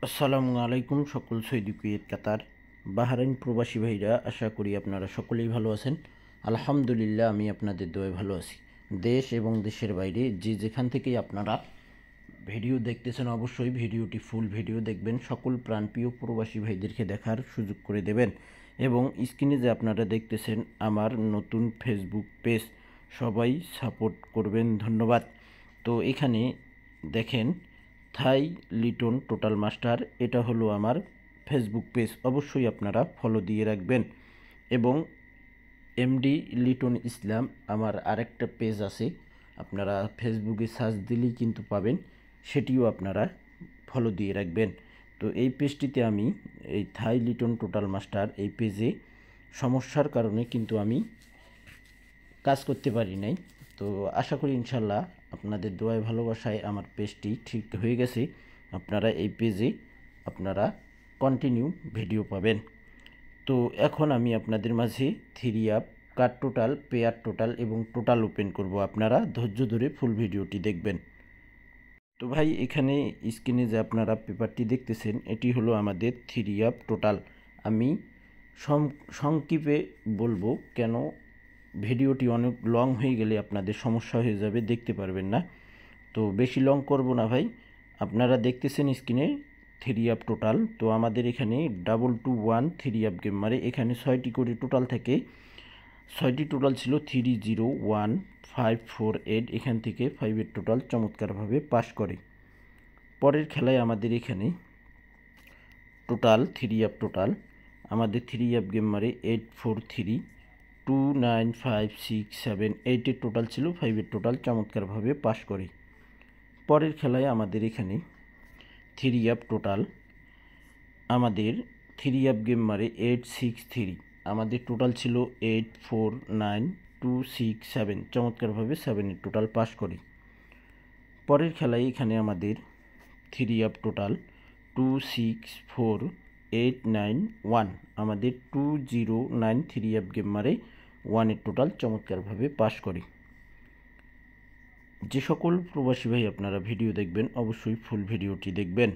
আসসালামু আলাইকুম সকল সৌদি কুয়েত কাতার বাহরাইন প্রবাসী ভাইরা, আশা করি আপনারা সকলেই ভালো আছেন। আলহামদুলিল্লাহ, আমি আপনাদের দোয়ায় ভালো আছি। দেশ এবং দেশের বাইরে যে যেখান থেকেই আপনারা ভিডিও দেখতেছেন, অবশ্যই ভিডিওটি ফুল ভিডিও দেখবেন। সকল প্রাণপ্রিয় প্রবাসী ভাইদেরকে দেখার সুযোগ করে দেবেন। এবং স্ক্রিনে যে আপনারা দেখতেছেন আমার নতুন ফেসবুক পেজ, সবাই সাপোর্ট করবেন, ধন্যবাদ। তো এখানে দেখেন থাই লিটন টোটাল মাস্টার, এটা হলো আমার ফেসবুক পেজ, অবশ্যই আপনারা ফলো দিয়ে রাখবেন। এবং এমডি লিটন ইসলাম আমার আরেকটা পেজ আছে, আপনারা ফেসবুকে সার্চ দিলেই কিন্তু পাবেন, সেটিও আপনারা ফলো দিয়ে রাখবেন। তো এই পেজটিতে আমি এই থাই লিটন টোটাল মাস্টার এই পেজে সমস্যার কারণে কিন্তু আমি কাজ করতে পারি নাই। তো আশা করি ইনশাল্লাহ আপনাদের দোয়ায় ভালোবাসায় আমার পেজটি ঠিক হয়ে গেছে। আপনারা এই পেজে আপনারা কন্টিনিউ ভিডিও পাবেন। তো এখন আমি আপনাদের মাঝে থ্রি আপ, কাট টোটাল, পেয়ার টোটাল এবং টোটাল ওপেন করব। আপনারা ধৈর্য ধরে ফুল ভিডিওটি দেখবেন। তো ভাই, এখানে স্ক্রিনে যে আপনারা পেপারটি দেখতেছেন, এটি হলো আমাদের থ্রি আপ টোটাল। আমি সংক্ষেপে বলবো, কেন ভিডিওটি অনেক লং হয়ে গেলে আপনাদের সমস্যা হয়ে যাবে, দেখতে পারবেন না। তো বেশি লং করব না ভাই, আপনারা দেখতেছেন স্ক্রিনে থ্রি আপ টোটাল। তো আমাদের এখানে 221 থ্রি আপ গেম মারে, এখানে 6টি করে টোটাল থেকে 6টি টোটাল ছিল 301548, এখান থেকে 5-এর টোটাল চমৎকারভাবে পাস করে। পরের খেলায় আমাদের এখানে টোটাল থ্রি আপ টোটাল, আমাদের থ্রি আপ গেম মারে 84329567, 8-এর টোটাল ছিল, 5-এর টোটাল চমৎকারভাবে পাস করে। পরের খেলায় আমাদের এখানে থ্রি আপ টোটাল, আমাদের থ্রি আপ গেম মারে 863, আমাদের টোটাল ছিল 849267, চমৎকারভাবে 7-এর টোটাল পাস করে। পরের খেলায় এখানে আমাদের থ্রি আপ টোটাল 264891, আমাদের 209 থ্রি আপ গেম মারে 1-এর টোটাল চমৎকারভাবে পাস করে। যে সকল প্রবাসী ভাই আপনারা ভিডিও দেখবেন, অবশ্যই ফুল ভিডিওটি দেখবেন।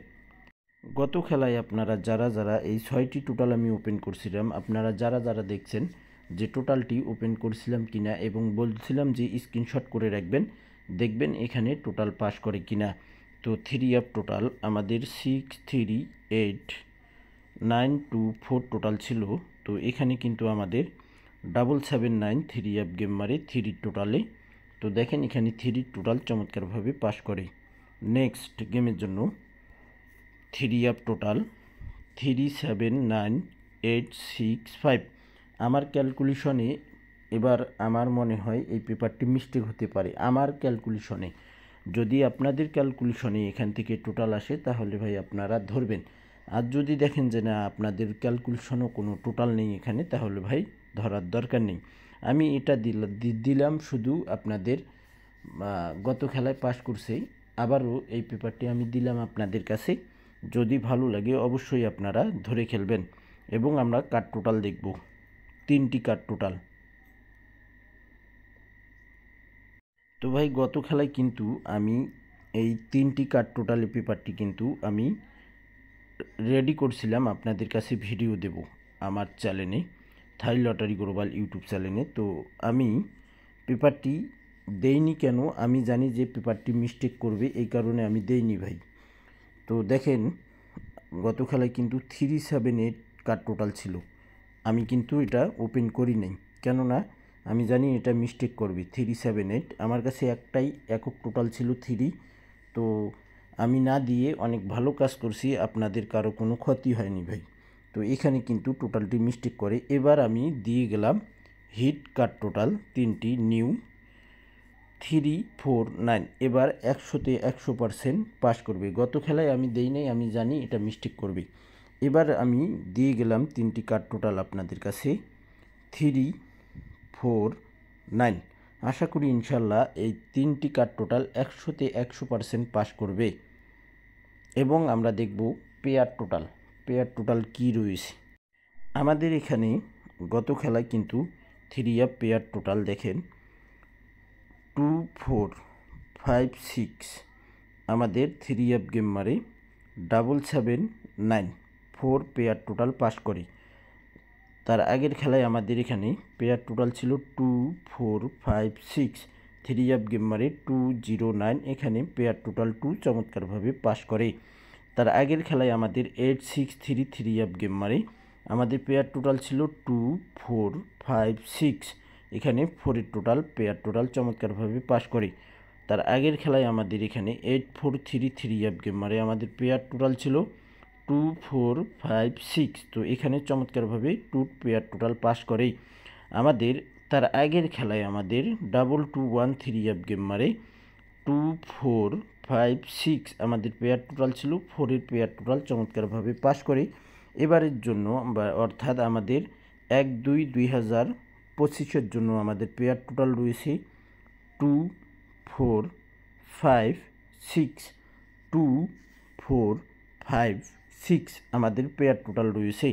গত খেলায় আপনারা যারা যারা এই 6টি টোটাল আমি ওপেন করছিলাম, আপনারা যারা যারা দেখছেন যে টোটালটি ওপেন করছিলাম কিনা এবং বলছিলাম যে স্ক্রিনশট করে রাখবেন, দেখবেন এখানে টোটাল পাস করে কিনা। তো থ্রি আপ টোটাল আমাদের 638924 টোটাল ছিল। তো এখানে কিন্তু আমাদের 779 থ্রি আপ গেম মারে 3 টোটালে। তো দেখেন এখানে 3 টোটাল চমৎকারভাবে পাস করে। নেক্সট গেমের জন্য থ্রি আপ টোটাল 379865, আমার ক্যালকুলেশনে এবার আমার মনে হয় এই পেপারটি মিস্টেক হতে পারে আমার ক্যালকুলেশনে। যদি আপনাদের ক্যালকুলেশনে এখান থেকে টোটাল আসে তাহলে ভাই আপনারা ধরবেন, আর যদি দেখেন যে না আপনাদের ক্যালকুলেশনও কোনো টোটাল নেই এখানে, তাহলে ভাই ধরার দরকার নেই। আমি এটা দিলাম শুধু আপনাদের গত খেলায় পাস করছে, আবারও এই পেপারটি আমি দিলাম আপনাদের কাছে। যদি ভালো লাগে অবশ্যই আপনারা ধরে খেলবেন। এবং আমরা কাট টোটাল দেখব, 3টি কাট টোটাল। তো ভাই, গত খেলায় কিন্তু আমি এই 3টি কাট টোটালের পেপারটি কিন্তু আমি রেডি করছিলাম, আপনাদের কাছে ভিডিও দেব আমার চ্যানেলে, থাই লটারি গ্লোবাল ইউটিউব চ্যানেলে। তো আমি পেপারটি দেইনি, কেন আমি জানি যে পেপারটি মিস্টেক করবে, এই কারণে আমি দেইনি ভাই। তো দেখেন গত খেলায় কিন্তু 378 কাট টোটাল ছিল, আমি কিন্তু এটা ওপেন করি নাই, কেননা আমি জানি এটা মিস্টেক করবে। 378 আমার কাছে একটাই একক টোটাল ছিল 3, তো আমি না দিয়ে অনেক ভালো কাজ করছি, আপনাদের কারো কোনো ক্ষতি হয়নি ভাই। তো এখানে কিন্তু টোটালটি মিস্টেক করে। এবার আমি দিয়ে গেলাম হিট কাট টোটাল 3টি নিউ 349, এবার 100-তে 100% পাস করবে। গত খেলায় আমি দেই নাই, আমি জানি এটা মিস্টেক করবে। এবার আমি দিয়ে গেলাম 3টি কাট টোটাল আপনাদের কাছে 349, আশা করি ইনশাল্লাহ এই 3টি কাট টোটাল 100-তে 100% পাস করবে। এবং আমরা দেখব পেয়ার টোটাল, পেয়ার টোটাল কী রয়েছে আমাদের এখানে। গত খেলায় কিন্তু থ্রি আপ পেয়ার টোটাল দেখেন 2456, আমাদের থ্রি আপ গেম মারে 779 4 পেয়ার টোটাল পাস করে। তার আগের খেলায় আমাদের এখানে পেয়ার টোটাল ছিল 2 4 5 6 3 আপ গেম মারে 209, এখানে পেয়ার টোটাল 2 চমৎকারভাবে পাস করে। তার আগের খেলায় আমাদের 8 6 3 3 আপ গেম মারে, আমাদের পেয়ার টোটাল ছিল 2 4 5 6, এখানে 4-এর টোটাল পেয়ার টোটাল চমৎকারভাবে পাস করে। তার আগের খেলায় আমাদের এখানে 8 4 3 3 আপ গেম মারে, আমাদের পেয়ার টোটাল ছিল 2 4 5 6, তো এখানে চমৎকারভাবে 2 পেয়ার টোটাল পাস করেই। আমাদের তার আগের খেলায় আমাদের 2 2 1 3 আপ গেম মারে 2 4 5 6, আমাদের পেয়ার টোটাল ছিল 4-এর পেয়ার টোটাল চমৎকারভাবে পাস করে। এবারের জন্য অর্থাৎ আমাদের 1-2-2025-এর জন্য আমাদের পেয়ার টোটাল রয়েছে 2 4 5 6 2 4 5 6, আমাদের পেয়ার টোটাল রয়েছে।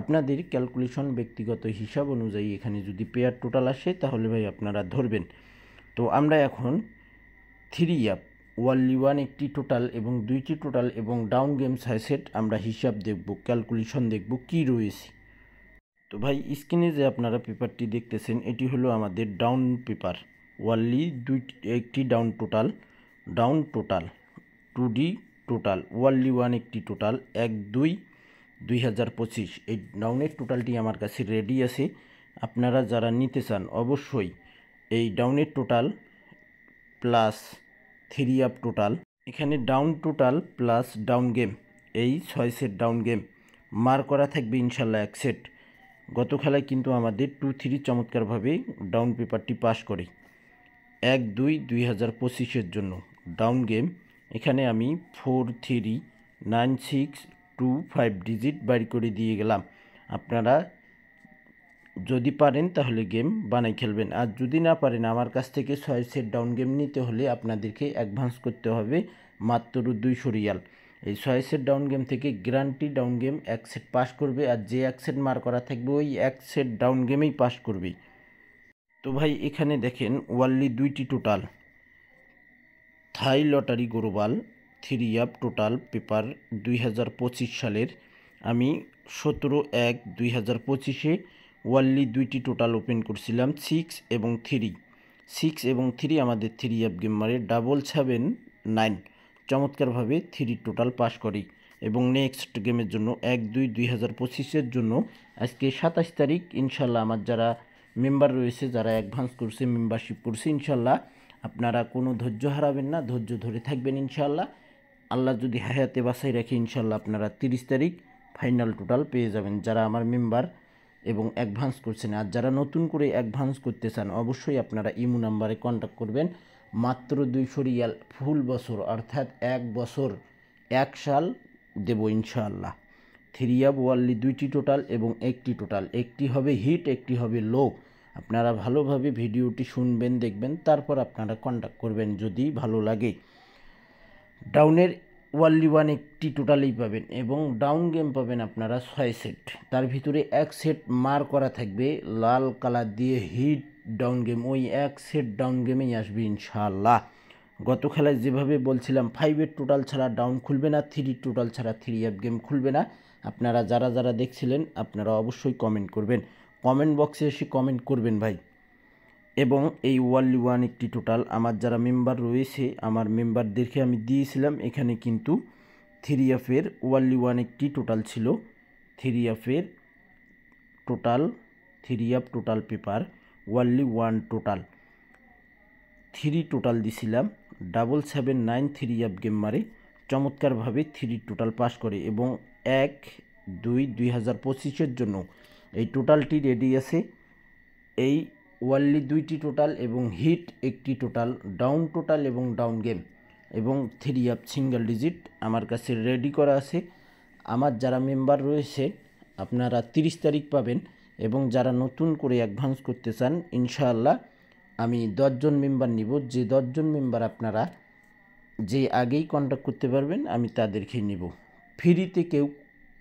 আপনাদের ক্যালকুলেশন ব্যক্তিগত হিসাব অনুযায়ী এখানে যদি পেয়ার টোটাল আসে তাহলে ভাই আপনারা ধরবেন। তো আমরা এখন 3 আপ ওয়ানলি 1 একটি টোটাল এবং 2টি টোটাল এবং ডাউন গেম 6 সেট আমরা হিসাব দেখব, ক্যালকুলেশন দেখব কি রয়েছে। তো ভাই স্ক্রিনে যে আপনারা পেপারটি দেখতেছেন এটি হলো আমাদের ডাউন পেপার, ওয়ানলি একটি down total 2D total, only 1 একটি টোটাল 1-2-2025। এই ডাউনের টোটালটি আমার কাছে রেডি আছে। আপনারা যারা নিতে চান অবশ্যই এই ডাউনের টোটাল প্লাস 3 আপ টোটাল, এখানে down total plus down game, এই 6 সেট ডাউন গেম মার করা থাকবে ইনশাল্লাহ 1 সেট। গত খেলায় কিন্তু আমাদের 2-3 চমৎকারভাবে ডাউন পেপারটি পাস করে। 1-2-2025-এর জন্য ডাউন গেম, এখানে আমি 4 3 9 6 2 5 ডিজিট বাইর করে দিয়ে গেলাম। আপনারা যদি পারেন তাহলে গেম বানাই খেলবেন, আর যদি না পারেন আমার কাছ থেকে 6 সেট ডাউন গেম নিতে হলে আপনাদেরকে অ্যাডভান্স করতে হবে মাত্র 200 রিয়াল। এই 6 সেট ডাউন গেম থেকে guarantee down game 1 set pass করবে, আর যে 1 সেট মার করা থাকবে ওই 1 সেট ডাউন গেমেই পাস করবে। তো ভাই এখানে দেখেন ওয়ানলি 2টি টোটাল থাই lottery global 3 up total paper 2025 সালের, আমি 17-1-2025-এ ওয়ানলি 2টি টোটাল ওপেন করছিলাম 6 এবং 3 আমাদের 3 আপ গেম মারে 779 চমৎকারভাবে 3 টোটাল পাস করি। এবং নেক্সট গেমের জন্য 1-2-2025-এর জন্য আজকে 27 তারিখ ইনশাল্লাহ আমার যারা মেম্বার রয়েছে, যারা অ্যাডভান্স করছে, মেম্বারশিপ করছে, ইনশাল্লাহ আপনারা কোনো ধৈর্য হারাবেন না, ধৈর্য ধরে থাকবেন ইনশাল্লাহ। আল্লাহ যদি হায়াতে বাঁচাই রাখে ইনশাল্লাহ আপনারা 30 তারিখ ফাইনাল টোটাল পেয়ে যাবেন যারা আমার মেম্বার এবং অ্যাডভান্স করছেন। আর যারা নতুন করে অ্যাডভান্স করতে চান অবশ্যই আপনারা ইমো নাম্বারে কন্ট্যাক্ট করবেন। মাত্র 200 রিয়াল ফুল বছর, অর্থাৎ 1 বছর 1 সাল দেব ইনশাআল্লাহ। 3 আপ ওয়ানলি 2টি টোটাল এবং 1টি টোটাল, একটি হবে হিট একটি হবে লো। আপনারা ভালোভাবে ভিডিওটি শুনবেন, দেখবেন, তারপর আপনারা কন্ট্যাক্ট করবেন যদি ভালো লাগে। ডাউনের ওয়ানলি 1 একটি টোটালেই পাবেন এবং ডাউন গেম পাবেন আপনারা 6 সেট, তার ভিতরে 1 সেট মার করা থাকবে লাল কালার দিয়ে হিট ডাউন গেম, ওই 1 সেট ডাউন গেমেই আসবে ইনশাআল্লাহ। গত খেলায় যেভাবে বলছিলাম 5-এর টোটাল ছাড়া ডাউন খুলবে না, 3 টোটাল ছাড়া 3 আপ গেম খুলবে না। আপনারা যারা যারা দেখছিলেন আপনারা অবশ্যই কমেন্ট করবেন, কমেন্ট বক্সে এসে কমেন্ট করবেন ভাই। এবং এই ওয়ানলি 1 একটি টোটাল আমার যারা মেম্বার রয়েছে আমার মেম্বারদেরকে আমি দিয়েছিলাম। এখানে কিন্তু 3 আপের ওয়ানলি 1 একটি টোটাল ছিল, 3 আপের total 3 up total paper only 1 total 3 total দিছিলাম 779 3 আপ গেম মারে চমৎকারভাবে 3 টোটাল পাস করে। এবং 1-2-2025-এর জন্য এই টোটালটি রেডি আছে। এই ওয়ানলি 2টি টোটাল এবং হিট একটি টোটাল, ডাউন টোটাল এবং ডাউন গেম এবং 3 আপ সিঙ্গেল ডিজিট আমার কাছে রেডি করা আছে। আমার যারা মেম্বার রয়েছে আপনারা 30 তারিখ পাবেন, এবং যারা নতুন করে অ্যাডভান্স করতে চান ইনশাআল্লাহ আমি 10 জন মেম্বার নিব। যে 10 জন মেম্বার আপনারা যে আগেই কন্ট্যাক্ট করতে পারবেন আমি তাদেরকেই নিব। ফ্রিতে কেউ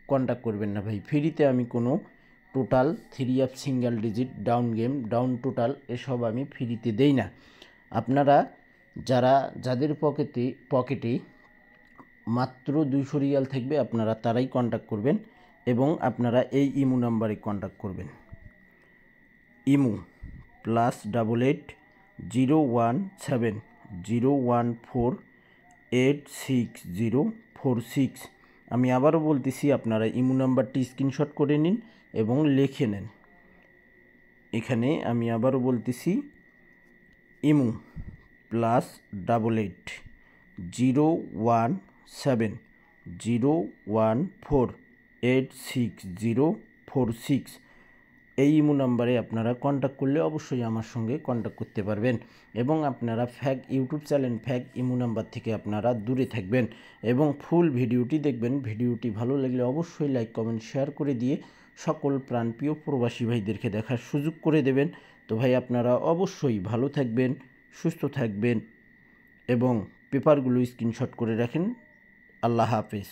কন্ট্যাক্ট করবেন না ভাই, ফ্রিতে আমি কোনো total 3 up single digit down game down total এসব আমি ফ্রিতে দেই না। আপনারা যাদের পকেটে মাত্র 200 রিয়াল থাকবে, আপনারা তারাই কন্ট্যাক্ট করবেন এবং আপনারা এই ইমো নাম্বারে কন্ট্যাক্ট করবেন। ইমো +88 017 014 86046। আমি আবারও বলতেছি, আপনারা ইমো নাম্বারটি স্ক্রিনশট করে নিন এবং লিখে নেন। এখানে আমি আবারও বলতেছি, ইমো +88 017 014 86046। এই ইমো নাম্বারে আপনারা কন্ট্যাক্ট করলে অবশ্যই আমার সঙ্গে কন্ট্যাক্ট করতে পারবেন এবং আপনারা ফ্যাক ইউটিউব চ্যানেল, ফ্যাক ইমো নাম্বার থেকে আপনারা দূরে থাকবেন এবং ফুল ভিডিওটি দেখবেন। ভিডিওটি ভালো লাগলে অবশ্যই লাইক, কমেন্ট, শেয়ার করে দিয়ে সকল প্রাণপ্রিয় প্রবাসী ভাইদেরকে দেখার সুযোগ করে দেবেন। তো ভাই, আপনারা অবশ্যই ভালো থাকবেন, সুস্থ থাকবেন এবং পেপারগুলো স্ক্রিনশট করে রাখেন। আল্লাহ হাফেজ।